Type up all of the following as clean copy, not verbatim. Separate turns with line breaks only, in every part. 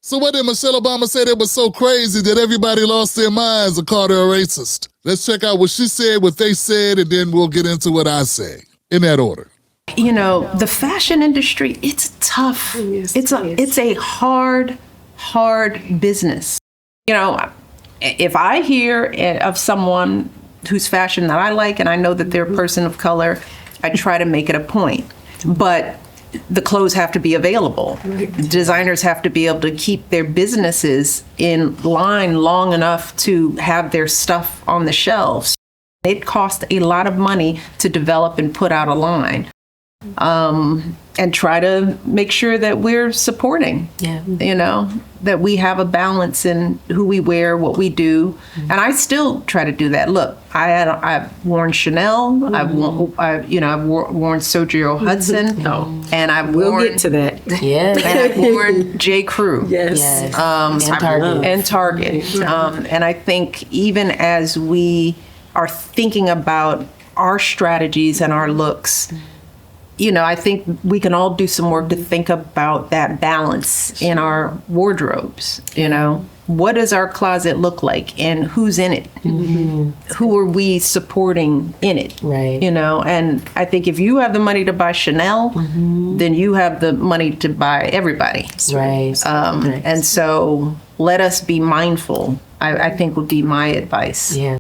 So what did Michelle Obama say that was so crazy that everybody lost their minds and called her a racist? Let's check out what she said, what they said, and then we'll get into what I say, in that order.
You know, the fashion industry, it's tough.
Yes,
It's a hard business. You know, if I hear of someone whose fashion that I like and I know that they're a person of color, I try to make it a point. But the clothes have to be available. Designers have to be able to keep their businesses in line long enough to have their stuff on the shelves. It costs a lot of money to develop and put out a line. And try to make sure that we're supporting, you know, that we have a balance in who we wear, what we do. And I still try to do that. Look, I've worn Chanel, I've worn Sergio Hudson, and I've
We'll
worn,
get to that.
Yes.
and I've worn J. Crew.
Yes.
And Target.
And I think even as we are thinking about our strategies and our looks, you know, I think we can all do some work to think about that balance in our wardrobes. You know, what does our closet look like and who's in it? Mm-hmm. Who are we supporting in it?
Right.
You know, and I think if you have the money to buy Chanel, then you have the money to buy everybody.
Right.
And so let us be mindful, I think would be my advice.
Yeah.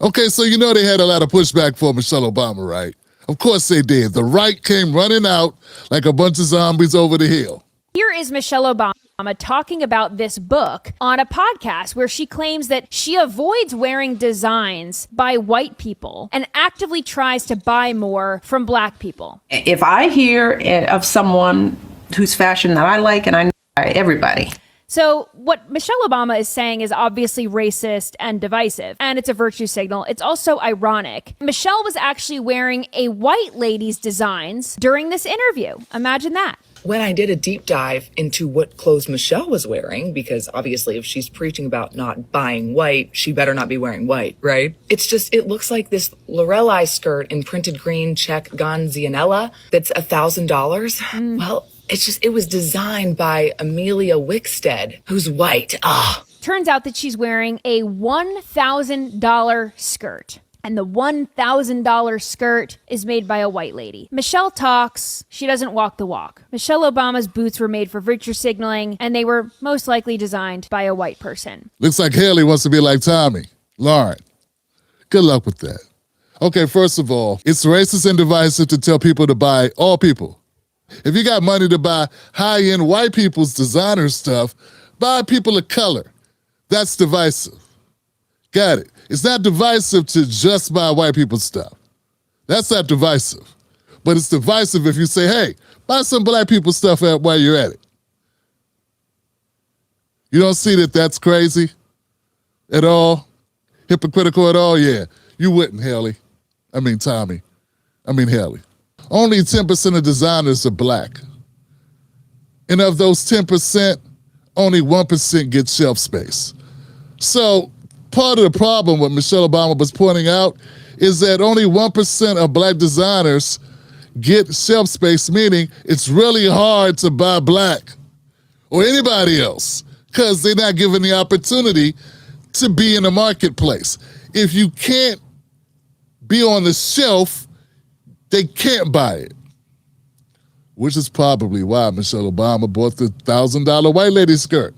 Okay, so you know they had a lot of pushback for Michelle Obama, right? Of course they did. The right came running out like a bunch of zombies over the hill.
Here is Michelle Obama talking about this book on a podcast where she claims that she avoids wearing designs by white people and actively tries to buy more from black people.
If I hear of someone whose fashion that I like, and I know everybody.
So what Michelle Obama is saying is obviously racist and divisive, and it's a virtue signal. It's also ironic. Michelle was actually wearing a white lady's designs during this interview. Imagine that.
When I did a deep dive into what clothes Michelle was wearing, because obviously if she's preaching about not buying white, she better not be wearing white, right? It looks like this Lorelei skirt in printed green check Gonzianella that's $1,000. Well, it was designed by Amelia Wickstead, who's white.
Turns out that she's wearing a $1,000 skirt. And the $1,000 skirt is made by a white lady. Michelle talks, she doesn't walk the walk. Michelle Obama's boots were made for virtue signaling, and they were most likely designed by a white person.
Looks like Haley wants to be like Tommy. Lauren, good luck with that. Okay, first of all, it's racist and divisive to tell people to buy all people. If you got money to buy high-end white people's designer stuff, buy people of color. That's divisive. Got it. It's not divisive to just buy white people's stuff. That's not divisive. But it's divisive if you say, hey, buy some black people's stuff while you're at it. You don't see that that's crazy at all? Hypocritical at all? Yeah. You wouldn't, Haley. Tommy. Haley. Only 10% of designers are black. And of those 10%, only 1% get shelf space. So part of the problem what Michelle Obama was pointing out is that only 1% of black designers get shelf space, meaning it's really hard to buy black or anybody else because they're not given the opportunity to be in the marketplace. If you can't be on the shelf, they can't buy it, which is probably why Michelle Obama bought the $1,000 white lady skirt.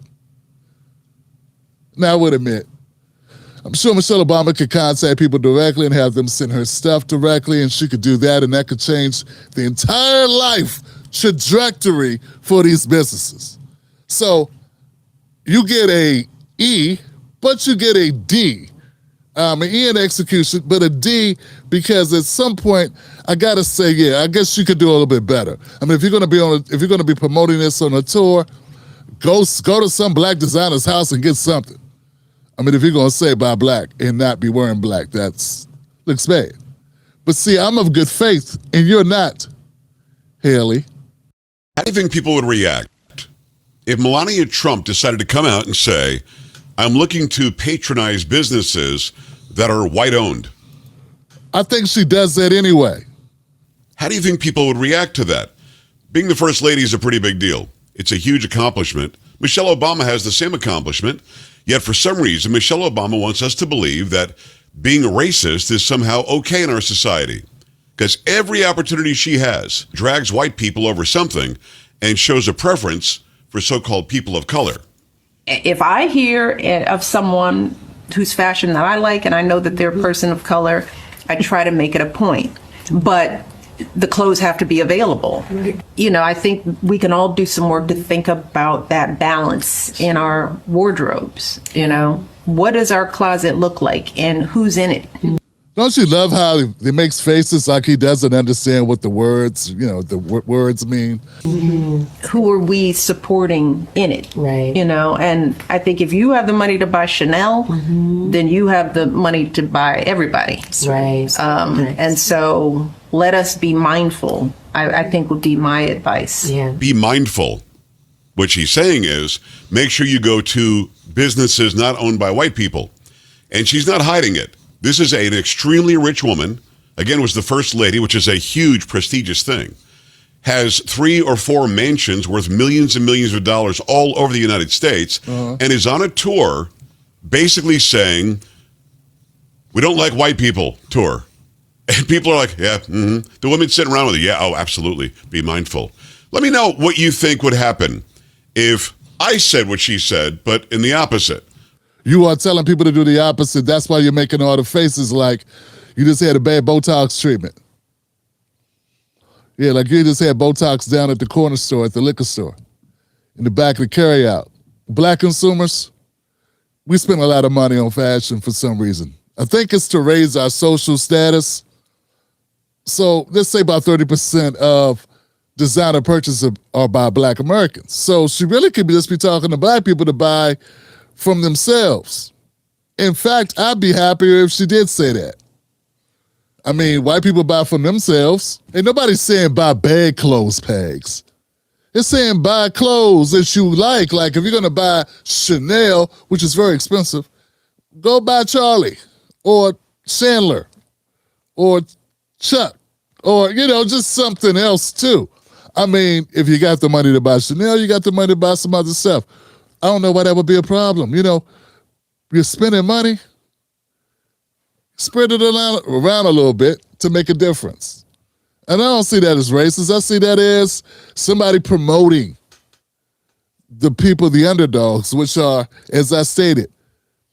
Now, I would admit, I'm sure Michelle Obama could contact people directly and have them send her stuff directly, and she could do that, and that could change the entire life trajectory for these businesses. So you get a E, but you get a D. An E in execution, but a D because at some point I gotta say, yeah, I guess you could do a little bit better. If you're gonna be promoting this on a tour, go to some black designer's house and get something. If you're gonna say buy black and not be wearing black, looks bad. But see, I'm of good faith and you're not, Haley.
How do you think people would react if Melania Trump decided to come out and say, I'm looking to patronize businesses that are white-owned?
I think she does that anyway.
How do you think people would react to that? Being the first lady is a pretty big deal. It's a huge accomplishment, Michelle Obama has the same accomplishment, yet for some reason, Michelle Obama wants us to believe that being a racist is somehow okay in our society. Because every opportunity she has drags white people over something and shows a preference for so-called people of color.
If I hear of someone whose fashion that I like and I know that they're a person of color, I try to make it a point. But the clothes have to be available. You know, I think we can all do some work to think about that balance in our wardrobes. You know, what does our closet look like and who's in it?
Don't you love how he makes faces like he doesn't understand what the words, words mean?
Who are we supporting in it?
Right.
You know, and I think if you have the money to buy Chanel, then you have the money to buy everybody.
Right.
And so let us be mindful, I think would be my advice.
Yeah.
Be mindful. What she's saying is make sure you go to businesses not owned by white people. And she's not hiding it. This is an extremely rich woman, again, was the first lady, which is a huge, prestigious thing, has 3 or 4 mansions worth millions and millions of dollars all over the United States, and is on a tour basically saying, we don't like white people tour. And people are like, yeah, the women sitting around with it, yeah, oh, absolutely, be mindful. Let me know what you think would happen if I said what she said, but in the opposite.
You are telling people to do the opposite. That's why you're making all the faces like you just had a bad Botox treatment. Yeah, like you just had Botox down at the corner store, at the liquor store, in the back of the carryout. Black consumers, we spend a lot of money on fashion for some reason. I think it's to raise our social status. So let's say about 30% of designer purchases are by Black Americans. So she really could just be talking to Black people to buy from themselves. In fact, I'd be happier if she did say that. I mean, white people buy from themselves. Ain't nobody saying buy bad clothes pegs. It's saying buy clothes that you like. Like if you're gonna buy Chanel, which is very expensive, go buy Charlie or Chandler or Chuck or, just something else too. I mean, if you got the money to buy Chanel, you got the money to buy some other stuff. I don't know why that would be a problem. You're spending money, spread it around a little bit to make a difference. And I don't see that as racist. I see that as somebody promoting the people, the underdogs, which are, as I stated,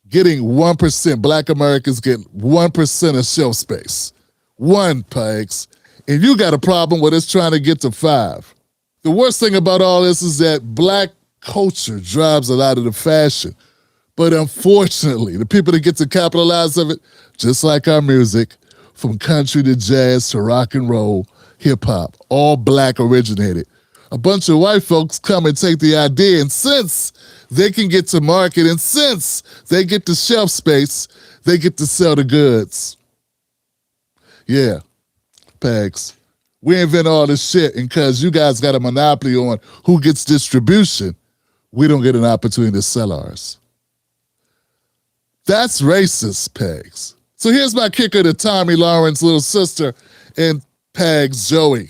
getting 1%. Black Americans get 1% of shelf space. 1 pegs. And you got a problem with us trying to get to 5. The worst thing about all this is that Black culture drives a lot of the fashion. But unfortunately, the people that get to capitalize of it, just like our music, from country to jazz to rock and roll, hip hop, all Black originated. A bunch of white folks come and take the idea, and since they can get to market, and since they get the shelf space, they get to sell the goods. Yeah, Pegs. We invent all this shit, and because you guys got a monopoly on who gets distribution, we don't get an opportunity to sell ours. That's racist, Pegs. So here's my kicker to Tommy Lauren's little sister and Pegs Joey.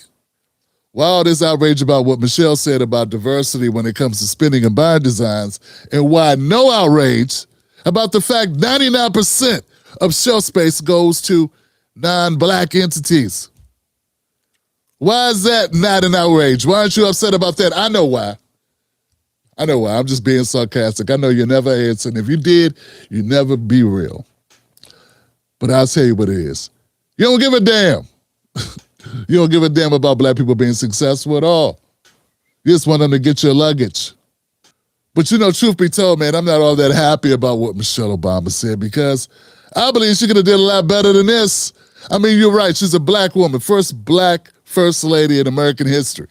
Why all this outrage about what Michelle said about diversity when it comes to spending and buying designs, and why no outrage about the fact 99% of shelf space goes to non-Black entities? Why is that not an outrage? Why aren't you upset about that? I know why. I'm just being sarcastic. I know you never answer, and if you did, you never be real. But I'll tell you what it is. You don't give a damn. You don't give a damn about Black people being successful at all. You just want them to get your luggage. But truth be told, man, I'm not all that happy about what Michelle Obama said, because I believe she could have did a lot better than this. I mean, you're right. She's a Black woman, first Black first lady in American history.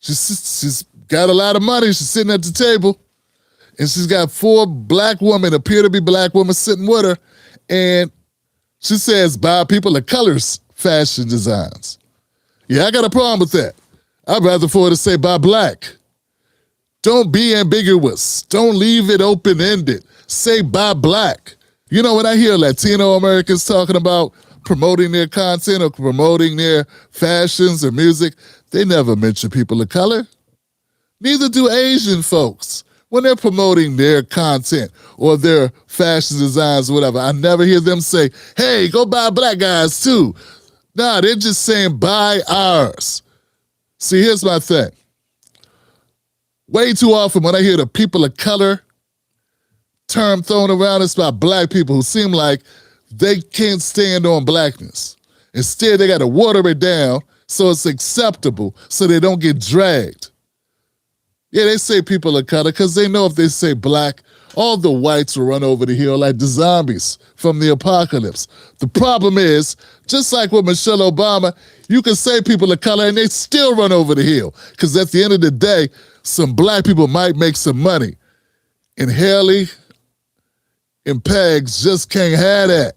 She's got a lot of money. She's sitting at the table, and she's got 4 Black women, appear to be Black women, sitting with her, and she says, buy people of color's fashion designs. Yeah, I got a problem with that. I'd rather for her to say buy Black. Don't be ambiguous. Don't leave it open-ended. Say buy Black. When I hear Latino Americans talking about promoting their content or promoting their fashions or music, they never mention people of color. Neither do Asian folks. when they're promoting their content or their fashion designs or whatever, I never hear them say, hey, go buy black guys too. Nah, they're just saying buy ours. See, here's my thing. Way too often when I hear the people of color term thrown around, it's by black people who seem like they can't stand on blackness. Instead, they got to water it down so it's acceptable so they don't get dragged. Yeah, they say people of color because they know if they say black, all the whites will run over the hill like the zombies from the apocalypse. The problem is, just like with Michelle Obama, you can say people of color and they still run over the hill because at the end of the day, some black people might make some money. And Haley and Pegs just can't have that.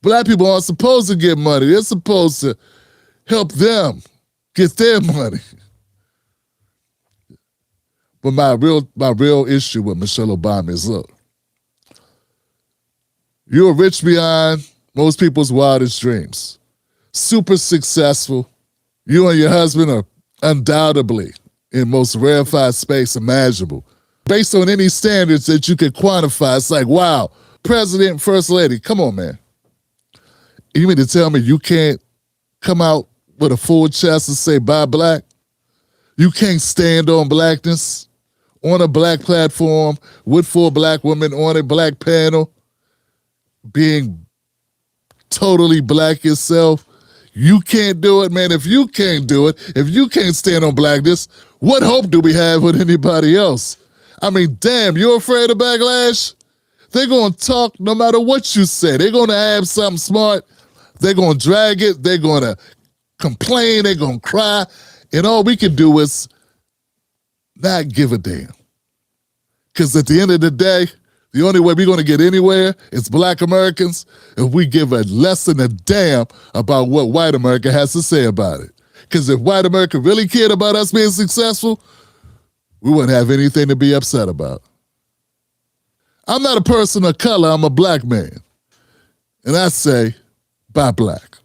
Black people aren't supposed to get money. They're supposed to help them get their money. But my real issue with Michelle Obama is, look, you're rich beyond most people's wildest dreams. Super successful. You and your husband are undoubtedly in most rarefied space imaginable. Based on any standards that you could quantify, it's like, wow, President and First Lady, come on, man. You mean to tell me you can't come out with a full chest and say, buy black? You can't stand on blackness on a black platform with 4 black women on a black panel, being totally black yourself? You can't do it, man. If you can't do it, if you can't stand on blackness, what hope do we have with anybody else? I mean, damn, you're afraid of backlash? They're going to talk no matter what you say. They're going to have something smart. They're going to drag it. They're going to complain. They're going to cry. And all we can do is not give a damn. Because at the end of the day, the only way we're going to get anywhere is black Americans if we give a less than a damn about what white America has to say about it. Because if white America really cared about us being successful, we wouldn't have anything to be upset about. I'm not a person of color, I'm a black man. And I say, buy black.